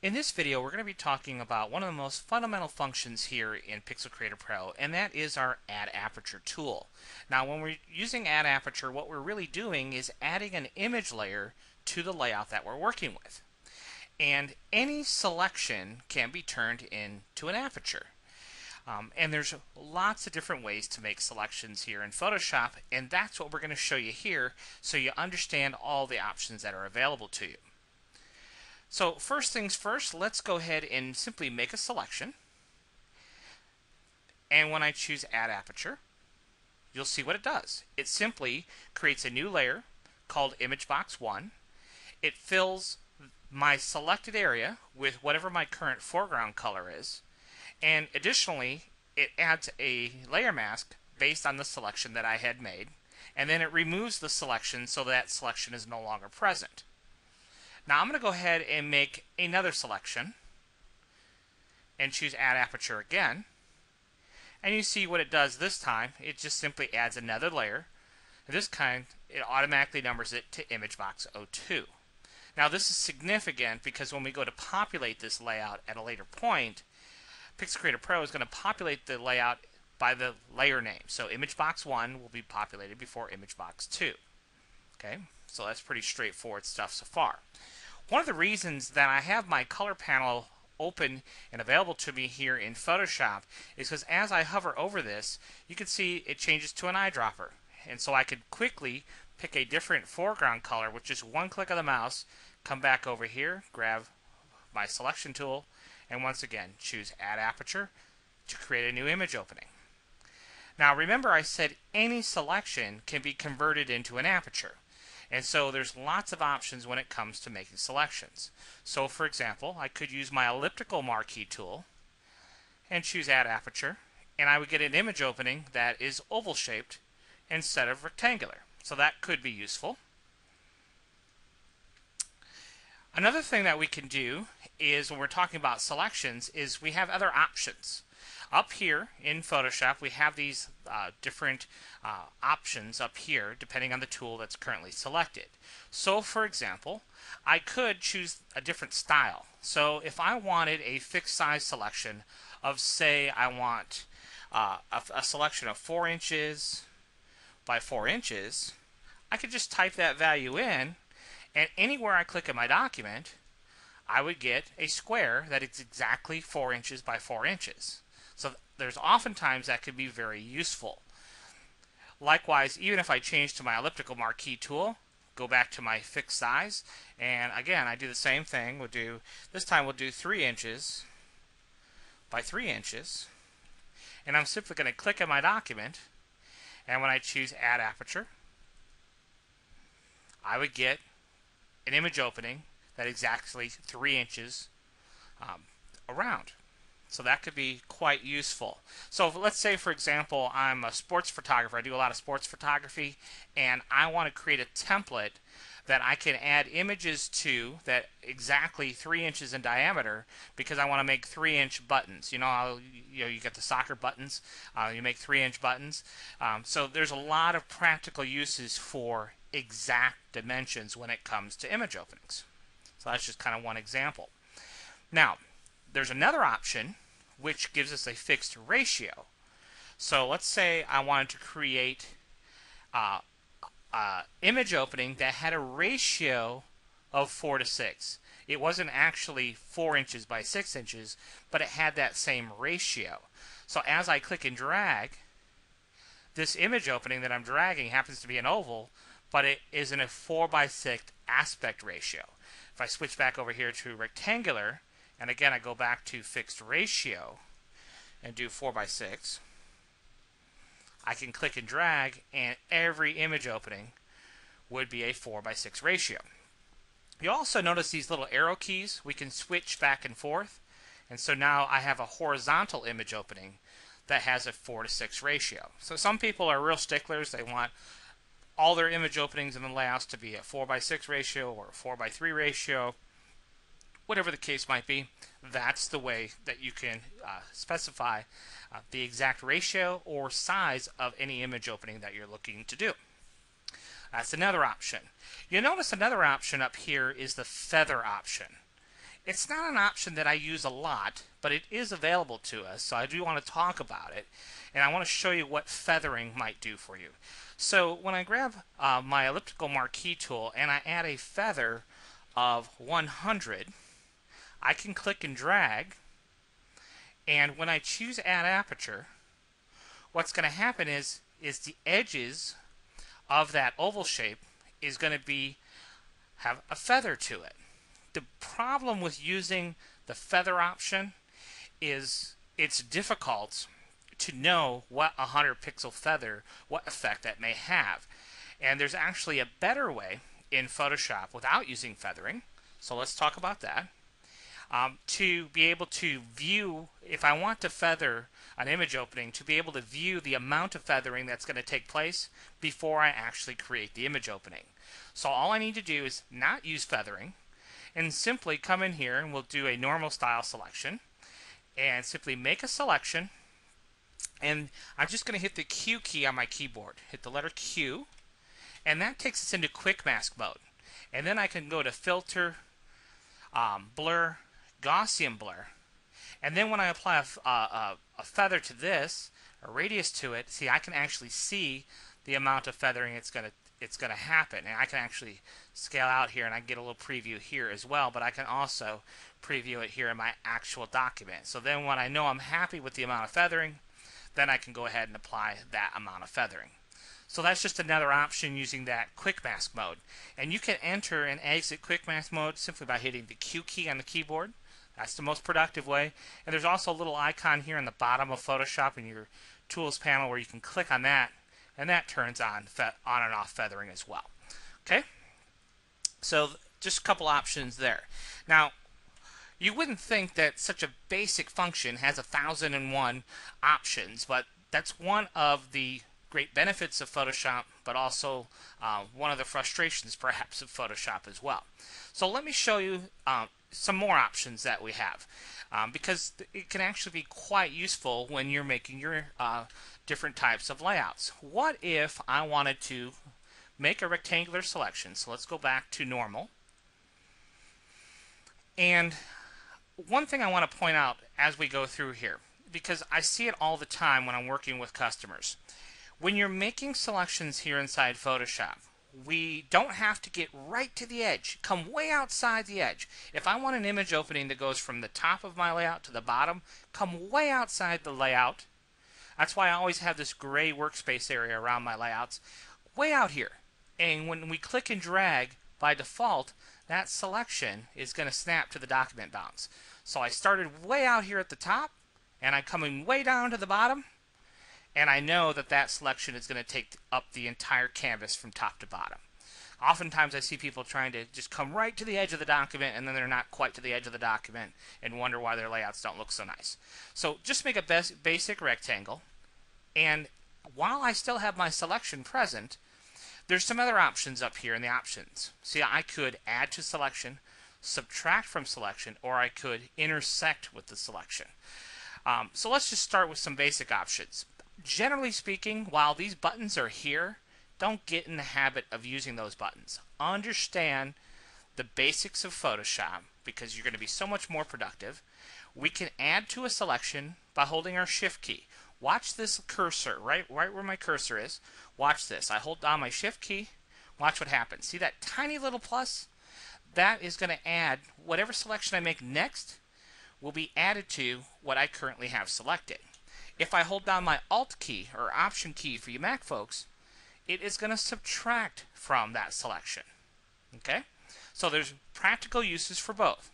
In this video, we're going to be talking about one of the most fundamental functions here in Pixel Creator Pro, and that is our Add Aperture tool. Now, when we're using Add Aperture, what we're really doing is adding an image layer to the layout that we're working with. And any selection can be turned into an aperture. And there's lots of different ways to make selections here in Photoshop, and that's what we're going to show you here so you understand all the options that are available to you. So first things first, let's go ahead and simply make a selection. And when I choose Add Aperture, you'll see what it does. It simply creates a new layer called Image Box 1. It fills my selected area with whatever my current foreground color is. And additionally, it adds a layer mask based on the selection that I had made. And then it removes the selection so that selection is no longer present. Now I'm going to go ahead and make another selection and choose Add Aperture again. And you see what it does this time. It just simply adds another layer. Of this kind, it automatically numbers it to Image Box 02. Now this is significant because when we go to populate this layout at a later point, Pixel Creator Pro is going to populate the layout by the layer name. So Image Box 1 will be populated before Image Box 2. Okay, so that's pretty straightforward stuff so far. One of the reasons that I have my color panel open and available to me here in Photoshop is because as I hover over this, you can see it changes to an eyedropper. And so I could quickly pick a different foreground color with just one click of the mouse, come back over here, grab my selection tool, and once again choose Add Aperture to create a new image opening. Now remember, I said any selection can be converted into an aperture. And so there's lots of options when it comes to making selections. So for example, I could use my elliptical marquee tool and choose Add Aperture, and I would get an image opening that is oval shaped instead of rectangular. So that could be useful. Another thing that we can do is when we're talking about selections is we have other options. Up here in Photoshop, we have these different options up here depending on the tool that's currently selected. So for example, I could choose a different style. So if I wanted a fixed size selection of, say, I want a selection of 4 inches by 4 inches, I could just type that value in, and anywhere I click in my document, I would get a square that is exactly 4 inches by 4 inches. So there's oftentimes that could be very useful. Likewise, even if I change to my elliptical marquee tool, go back to my fixed size, and again I do the same thing. This time we'll do 3 inches by 3 inches, and I'm simply going to click in my document, and when I choose Add Aperture, I would get an image opening that is exactly 3 inches around. So that could be quite useful. So let's say, for example, I'm a sports photographer. I do a lot of sports photography, and I want to create a template that I can add images to that exactly 3 inches in diameter because I want to make 3-inch buttons. You know, you get the soccer buttons. You make 3-inch buttons. So there's a lot of practical uses for exact dimensions when it comes to image openings. So that's just kind of one example. Now, there's another option which gives us a fixed ratio. So let's say I wanted to create an image opening that had a ratio of 4:6. It wasn't actually 4 inches by 6 inches, but it had that same ratio. So as I click and drag, this image opening that I'm dragging happens to be an oval, but it is in a 4:6 aspect ratio. If I switch back over here to rectangular, and again I go back to fixed ratio and do 4:6, I can click and drag, and every image opening would be a 4:6 ratio. You also notice these little arrow keys. We can switch back and forth, and so now I have a horizontal image opening that has a 4:6 ratio. So some people are real sticklers. They want all their image openings and the layouts to be a 4:6 ratio or a 4:3 ratio. Whatever the case might be, that's the way that you can specify the exact ratio or size of any image opening that you're looking to do. That's another option. You'll notice another option up here is the feather option. It's not an option that I use a lot, but it is available to us, so I do want to talk about it. And I want to show you what feathering might do for you. So when I grab my elliptical marquee tool and I add a feather of 100, I can click and drag, and when I choose Add Aperture, what's going to happen is the edges of that oval shape is going to have a feather to it. The problem with using the feather option is it's difficult to know what a 100 pixel feather, what effect that may have. And there's actually a better way in Photoshop without using feathering. So let's talk about that. To be able to view, if I want to feather an image opening, to be able to view the amount of feathering that's going to take place before I actually create the image opening. So all I need to do is not use feathering and simply come in here, and we'll do a normal style selection and simply make a selection, and I'm just going to hit the Q key on my keyboard, hit the letter Q, and that takes us into quick mask mode. And then I can go to filter, blur, Gaussian blur, and then when I apply a feather to this, a radius to it, see, I can actually see the amount of feathering it's going to happen, and I can actually scale out here, and I can get a little preview here as well, but I can also preview it here in my actual document. So then when I know I'm happy with the amount of feathering, then I can go ahead and apply that amount of feathering. So that's just another option using that quick mask mode. And you can enter and exit quick mask mode simply by hitting the Q key on the keyboard. That's the most productive way. And there's also a little icon here in the bottom of Photoshop in your tools panel where you can click on that, and that turns on and off feathering as well. Okay? So just a couple options there. Now, you wouldn't think that such a basic function has 1,001 options, but that's one of the great benefits of Photoshop, but also one of the frustrations perhaps of Photoshop as well. So let me show you some more options that we have, because it can actually be quite useful when you're making your different types of layouts. What if I wanted to make a rectangular selection? So let's go back to normal. And one thing I want to point out as we go through here, because I see it all the time when I'm working with customers. When you're making selections here inside Photoshop, we don't have to get right to the edge, come way outside the edge. If I want an image opening that goes from the top of my layout to the bottom, come way outside the layout. That's why I always have this gray workspace area around my layouts, way out here. And when we click and drag, by default, that selection is going to snap to the document bounds. So I started way out here at the top, and I'm coming way down to the bottom, and I know that that selection is going to take up the entire canvas from top to bottom. Oftentimes I see people trying to just come right to the edge of the document, and then they're not quite to the edge of the document and wonder why their layouts don't look so nice. So just make a basic rectangle, and while I still have my selection present, there's some other options up here in the options. See, I could add to selection, subtract from selection, or I could intersect with the selection. So let's just start with some basic options. Generally speaking, while these buttons are here, don't get in the habit of using those buttons. Understand the basics of Photoshop because you're going to be so much more productive. We can add to a selection by holding our Shift key. Watch this cursor, right where my cursor is. Watch this. I hold down my Shift key. Watch what happens. See that tiny little plus? That is going to add whatever selection I make next will be added to what I currently have selected. If I hold down my Alt key or Option key for you Mac folks, it is going to subtract from that selection. Okay? So there's practical uses for both.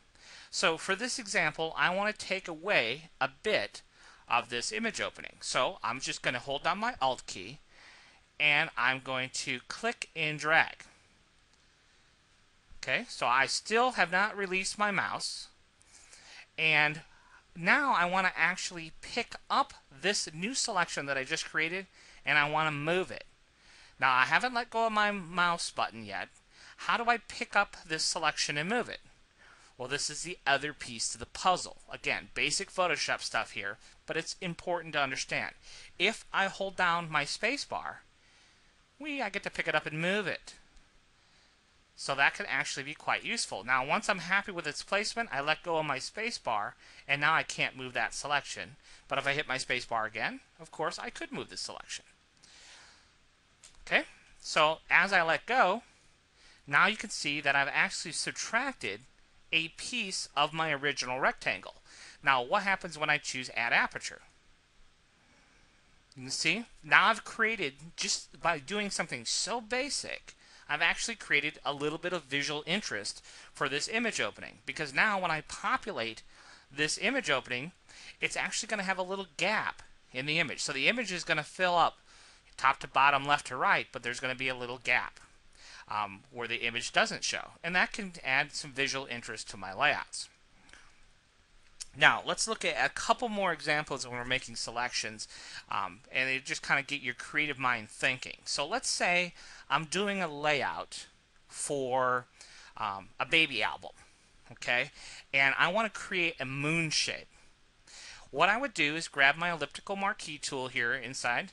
So for this example, I want to take away a bit of this image opening. So I'm just going to hold down my Alt key, and I'm going to click and drag. Okay, so I still have not released my mouse, and now I want to actually pick up this new selection that I just created, and I want to move it. Now I haven't let go of my mouse button yet. How do I pick up this selection and move it? Well, this is the other piece to the puzzle. Again, basic Photoshop stuff here, but it's important to understand. If I hold down my space bar, I get to pick it up and move it. So that can actually be quite useful. Now, once I'm happy with its placement, I let go of my space bar, and now I can't move that selection. But if I hit my space bar again, of course, I could move this selection. Okay, so as I let go, now you can see that I've actually subtracted a piece of my original rectangle. Now, what happens when I choose Add Aperture? You can see, now I've created, just by doing something so basic, I've actually created a little bit of visual interest for this image opening. Because now when I populate this image opening, it's actually going to have a little gap in the image. So the image is going to fill up top to bottom, left to right, but there's going to be a little gap where the image doesn't show. And that can add some visual interest to my layouts. Now, let's look at a couple more examples when we're making selections, and they just kind of get your creative mind thinking. So let's say I'm doing a layout for a baby album, okay? And I want to create a moon shape. What I would do is grab my elliptical marquee tool here inside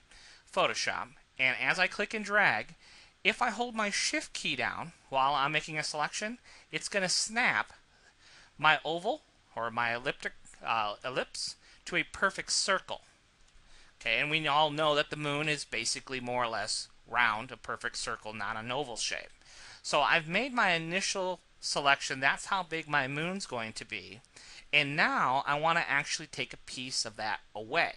Photoshop, and as I click and drag, if I hold my Shift key down while I'm making a selection, it's going to snap my oval or my ellipse to a perfect circle. Okay, and we all know that the moon is basically more or less round, a perfect circle, not an oval shape. So I've made my initial selection. That's how big my moon's going to be. And now I want to actually take a piece of that away.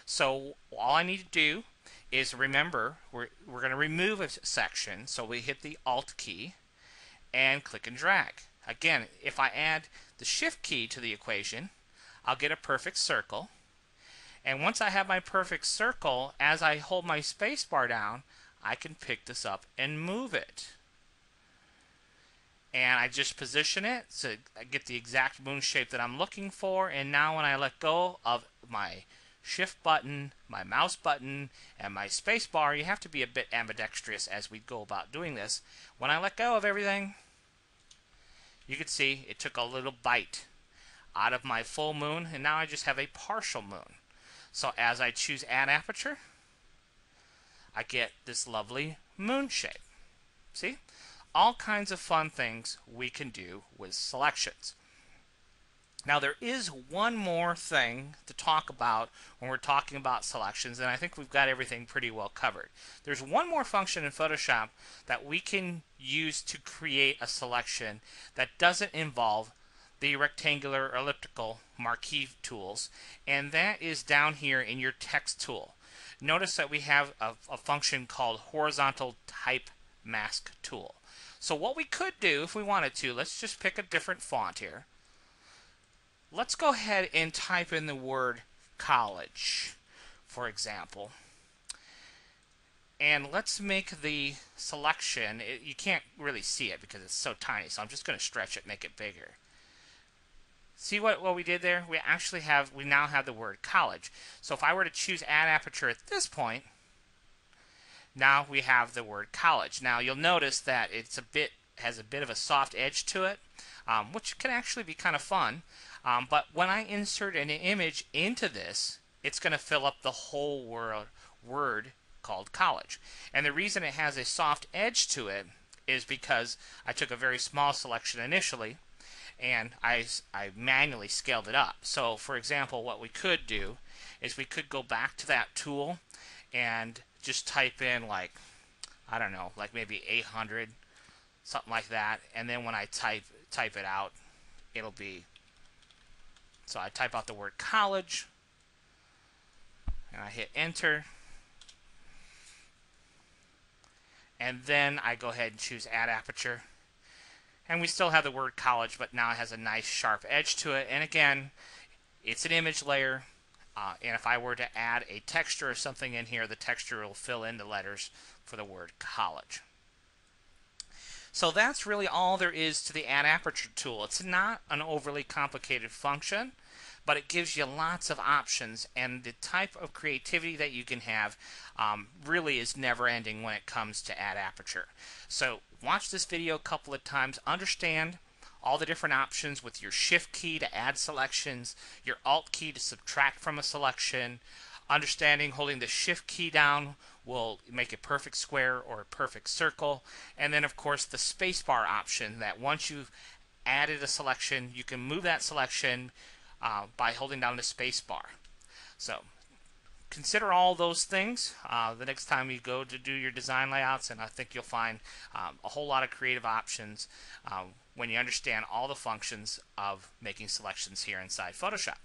So all I need to do is remember we're going to remove a section. So we hit the Alt key and click and drag. Again, if I add the Shift key to the equation, I'll get a perfect circle. And once I have my perfect circle, as I hold my space bar down, I can pick this up and move it. And I just position it so I get the exact moon shape that I'm looking for. And now when I let go of my Shift button, my mouse button, and my space bar, you have to be a bit ambidextrous as we go about doing this. When I let go of everything, you can see it took a little bite out of my full moon, and now I just have a partial moon. So as I choose Add Aperture, I get this lovely moon shape. See? All kinds of fun things we can do with selections. Now there is one more thing to talk about when we're talking about selections, and I think we've got everything pretty well covered. There's one more function in Photoshop that we can use to create a selection that doesn't involve the rectangular or elliptical marquee tools, and that is down here in your text tool. Notice that we have a function called horizontal type mask tool. So what we could do if we wanted to, let's just pick a different font here. Let's go ahead and type in the word college, for example. And let's make the selection, you can't really see it because it's so tiny, so I'm just going to stretch it, make it bigger. See what we did there? We now have the word college. So if I were to choose Add Aperture at this point, now we have the word college. Now you'll notice that has a bit of a soft edge to it, which can actually be kind of fun. But when I insert an image into this, it's going to fill up the whole word called college. And the reason it has a soft edge to it is because I took a very small selection initially, and I manually scaled it up. So for example, what we could do is we could go back to that tool and just type in, like, I don't know, like maybe 800, something like that, and then when I type it out, it'll be, so I type out the word college and I hit enter, and then I go ahead and choose Add Aperture, and we still have the word college, but now it has a nice sharp edge to it. And again, it's an image layer, and if I were to add a texture or something in here, the texture will fill in the letters for the word college. So that's really all there is to the Add Aperture tool. It's not an overly complicated function, but it gives you lots of options, and the type of creativity that you can have really is never ending when it comes to Add Aperture. So watch this video a couple of times, understand all the different options with your Shift key to add selections, your Alt key to subtract from a selection, understanding holding the Shift key down will make a perfect square or a perfect circle. And then of course the spacebar option, that once you've added a selection, you can move that selection by holding down the spacebar. So consider all those things the next time you go to do your design layouts, and I think you'll find a whole lot of creative options when you understand all the functions of making selections here inside Photoshop.